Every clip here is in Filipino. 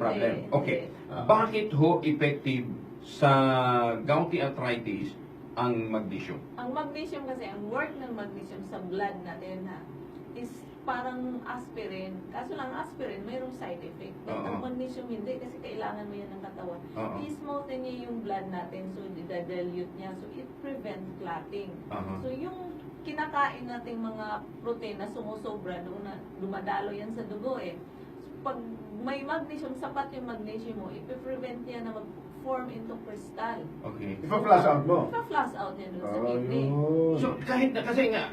problem. Okay. Bakit ho effective sa gouty arthritis ang magnesium? Ang magnesium kasi, ang work ng magnesium sa blood natin is parang aspirin. Kaso lang aspirin, mayroong side effect. But ang magnesium hindi kasi kailangan mo yan ng katawan. I-smoothen niya yung blood natin, so i-dilute niya. So it prevents clotting. So yung kinakain nating mga protein na sumusobra, doon na dumadalo yan sa dugo eh. So, pag may magnesium, sapat yung magnesium mo, i-prevent niya na mag-form into crystal. Okay. Ipa-flush out mo. Ipa-flush out niya doon sa kidney. So, kahit na, kasi nga,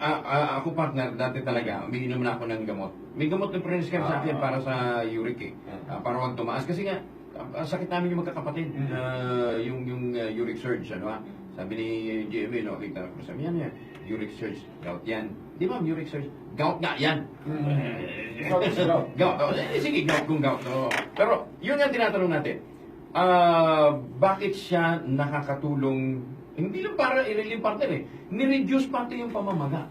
ako partner, dati talaga, umiinom na ako ng gamot. May gamot na prescribe sa akin para sa uric eh. Para wag tumaas. Kasi nga, ang sakit namin yung magkakapatid. Yung uric surge, ano sabi ni GMA, no, kita ko, sabi yan, uric surge, gout yan. Di ba, uric surge? Gout nga yan. Gout. Sige, gout kung gout. Pero, yun ang tinatanong natin. Bakit siya nakakatulong, hindi lang para i-relieve partner ni-reduce pati yung pamamaga.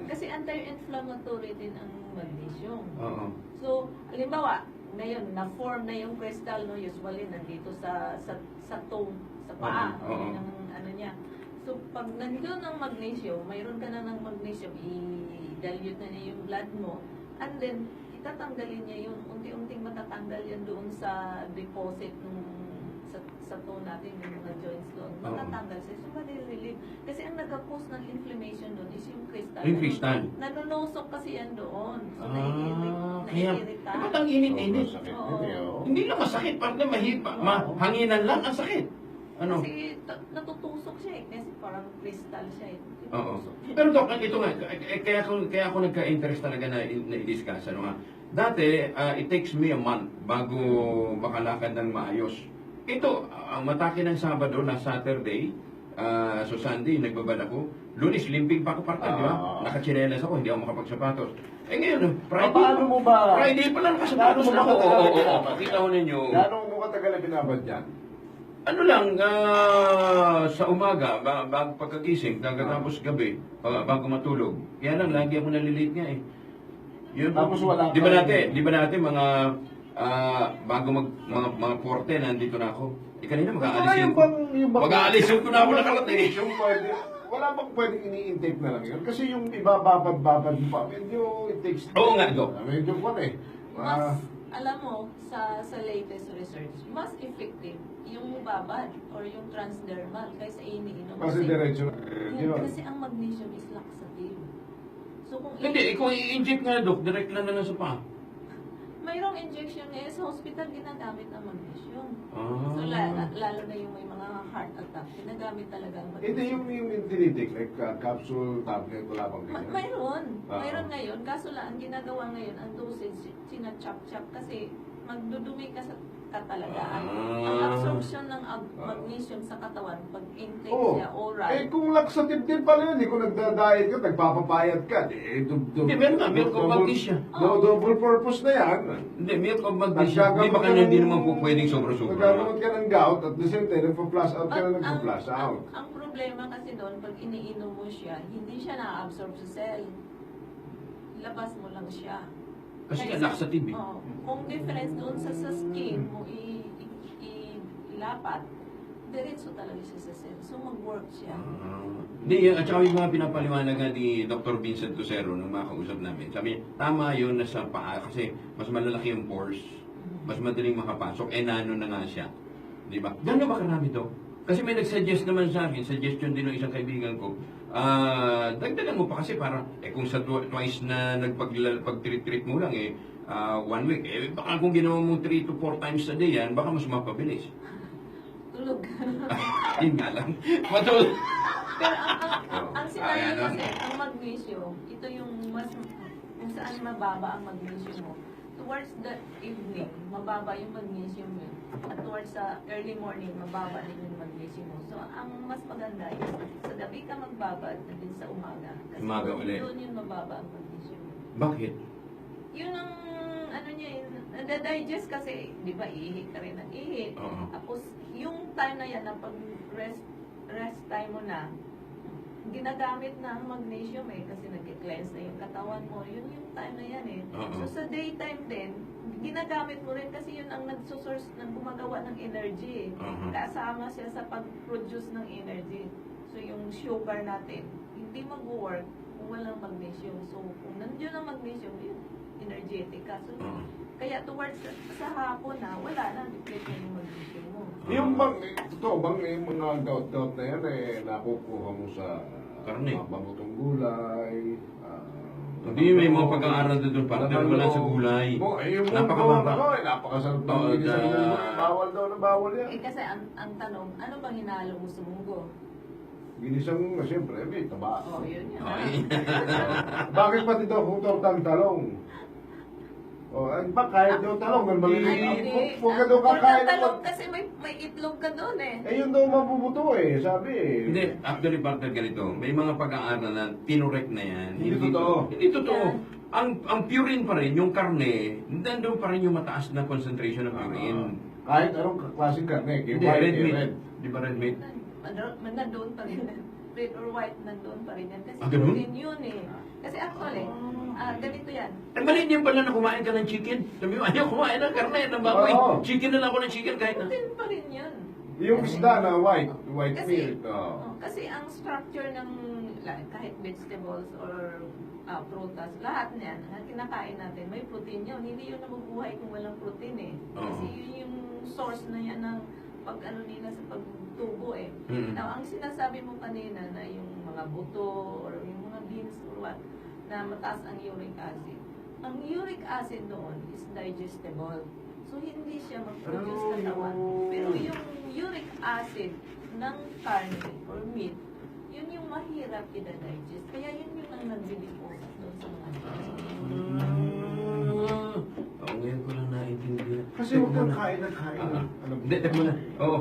Kasi anti-inflammatory din ang magnesium. Oo. So, halimbawa, ngayon, na-form na yung crystal, no, usually nandito sa toe, sa paa, yun ang ano niya. So, pag nandun ng magnesium, mayroon ka na ng magnesium, i-dilute na niya yung blood mo, and then, itatanggalin niya yun, unti-unting matatanggal yan doon sa deposit ng sa toe natin, yung mga joints doon. Matatanggal siya. So, mali-relieve. Kasi ang nagka-cause ng inflammation doon is yung crystal. Yung crystal. Nanunusok kasi yan doon. So, Kaya, naiirita. dapat ang init-init. Hindi lang masakit, parang hanginan lang ang sakit. Ano? Kasi natutusok siya eh. Kasi parang crystal siya eh. Oo. Pero Doc, ito nga, kaya ako nagka-interest talaga na i-discuss. Ano nga? Dati, it takes me a month bago makalakad ng maayos. Ito, ang matake ng Sabado na Saturday, so Sunday, nagbabad ako. Lunes, limping pa ako partner, di ba? Nakachinelas ako, hindi ako makapagsapatos. Eh ngayon, Friday, paano mo ba? Friday pa lang nakasapatos na ako. Oo, kita ko ninyo. Gano'n mo katagal na binabad yan? Ano lang, sa umaga, bago pagkagising, tapos gabi, bago matulog. Kaya lang, lagi ako nalilate nga eh. Yun, Tapos wala di ba natin, mga bago mga 40, nandito na ako. Kanina mag-aalisin ko. Mag-aalisin ko na ako nakarating. Yung pwede, wala bang pwedeng ini-intake na lang yun? Kasi yung ibababad-babad mo pa, medyo it takes... Oo nga, Doc. Medyo kwan eh. Mas, alam mo, sa latest research, mas effective yung babad or yung transdermal kaysa iniinom. Kasi diretso. Kasi ang magnesium is laxative. So kung Hindi, kung i-inject nga, Doc, direct lang na lang sa paa. mayroong injection eh, sa hospital ginagamit ang magnesium. Ah. So lalo na yung may mga heart attack, ginagamit talaga ang Hindi magnesium. yung tinitik, like capsule, tablet, wala bang ganyan? Mayroon ngayon, kaso lang ang ginagawa ngayon, ang dosage, sinachop-chop kasi magdudumi ka talaga. Ang absorption ng magnesium sa katawan, pag intake niya oral. Eh kung laxative din pala yun, kung nagda-diet ka, nagpapapayat ka, Hindi, meron nga, milk of magnesia. Double purpose na yan. Hindi, milk of magnesia. Hindi ba kanya hindi naman po pwedeng sobra-sobra? Nagkaroon ka ng gout, at the same time, nagpa-flush out ka na nagpa-flush out. Ang problema kasi doon, pag iniinom mo siya, hindi siya na-absorb sa cell. Labas mo lang siya. Kasi nga laxative eh. Kung difference doon sa skin mo ilapat, diretso talaga siya sa cell. So mag-work siya. Hindi, at saka yung mga pinapaliwanag nga ni Dr. Vincent Tosero nung makausap namin. Sabi niya, tama yun na sa paa kasi mas malalaki yung pores, mas madaling makapasok, nano na nga siya. Di ba? Gano'n ba karami to? Kasi may nag-suggest naman sa akin, suggestion din ng isang kaibigan ko, dagdagan mo pa kasi para, kung sa twice na nagpag-treat mo lang 1 week, baka kung ginawa mo 3 to 4 times a day yan, baka mas mapabilis. Tulog. Yun nga lang. Matulog. Pero ang sinabi kasi, ang magnesium, ito yung mas, kung saan mababa ang magnesium mo. Towards the evening, mababa yung magnesium mo. At towards the early morning, mababa din yung magnesium mo. So, ang mas maganda is, sa gabi ka magbabad na din sa umaga. Kasi Umaga ulit. doon yung mababa ang magnesium mo. Bakit? Yun ang, ano niya, nadadigest kasi, di ba, ihi ka rin ng ihi. Tapos, yung time na yan, na pag rest time mo na, ginagamit na ang magnesium kasi nag-cleanse na yung katawan mo. Yun yung time na yan Oo. So sa daytime din, ginagamit mo rin kasi yun ang nagsusource ng gumagawa ng energy Oo. Kasama siya sa pag-produce ng energy. So yung sugar natin, hindi mag-work kung walang magnesium. So kung nandiyon ang magnesium, yun, energetic ka. So, Oo. kaya towards sa hapon wala na, deplete na yung magnesium mo. Yung bang, totoo bang yung mga gout-gout na yan nakukuha mo sa Karne. mga bangutong gulay? Hindi, may mga pag-aaral na doon, partner, wala sa gulay. Yung Napakababa. napakasarap ng Oo, ginisang munggo. Bawal daw na bawal yan. Kasi ang tanong, ano bang hinalo mo sa munggo? Ginisang munggo, siyempre, may taba. Yun yan. Ay. Bakit pati daw hutor ng talong? Kahit daw talong, ang maliliit. Huwag ka daw kakain talong ng... kasi may itlog ka doon Yun daw mabubuto sabi Hindi, actually, partner, ganito. May mga pag-aaral na tinurek na yan. Hindi totoo. Hindi totoo. Ang purine pa rin, yung karne, nandun pa rin yung mataas na concentration ng purine. Kahit anong klaseng karne, Hindi, white, red meat. red. Di ba red meat? Nandoon pa rin. Red or white, nandoon pa rin yan. Kasi Ganun? protein yun Kasi actually, ganito yan. Eh, mali din pala na kumain ka ng chicken. Sabi mo, ayaw kumain ng karne, ng baboy. Oo. Chicken na lang ako ng chicken kahit na. Protein pa rin yun. Yung isda na white Kasi, meat. kasi ang structure ng kahit vegetables or prutas, lahat niyan, na kinakain natin, may protein yun. Hindi yun nabubuhay kung walang protein Kasi Oo. yun yung source na yan ng pag-ano nila sa pagtubo Mm. Now, ang sinasabi mo kanina na yung mga buto or yung mga beans or what, na mataas ang uric acid. Ang uric acid doon is digestible. So, hindi siya mag-produce katawan. Pero yung uric acid ng karne or meat, yun yung mahirap i-digest. Kaya yun yung ang nagbibiposa doon sa mga Ngayon ko lang naintindihan. Kasi huwag kang kain ng kain. Hindi, teka muna. Oo.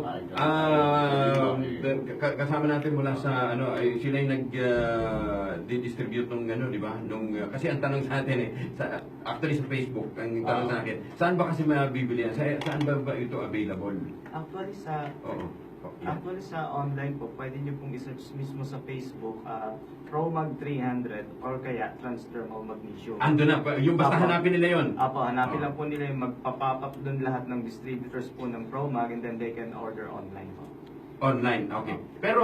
Kasama natin mula sa, sila yung nag-distribute nung, di ba? Kasi ang tanong sa atin actually sa Facebook, ang tanong sa akin, saan ba kasi mabibili yan? Saan ba ito available? Actually sa online po, pwede nyo pong isearch mismo sa Facebook, Promag 300 or kaya Transdermal Magnesium. Ando na, yung basta Apo. hanapin nila yon. Apo, hanapin lang po nila yung magpapop up doon lahat ng distributors po ng Promag and then they can order online po. Online, okay. Pero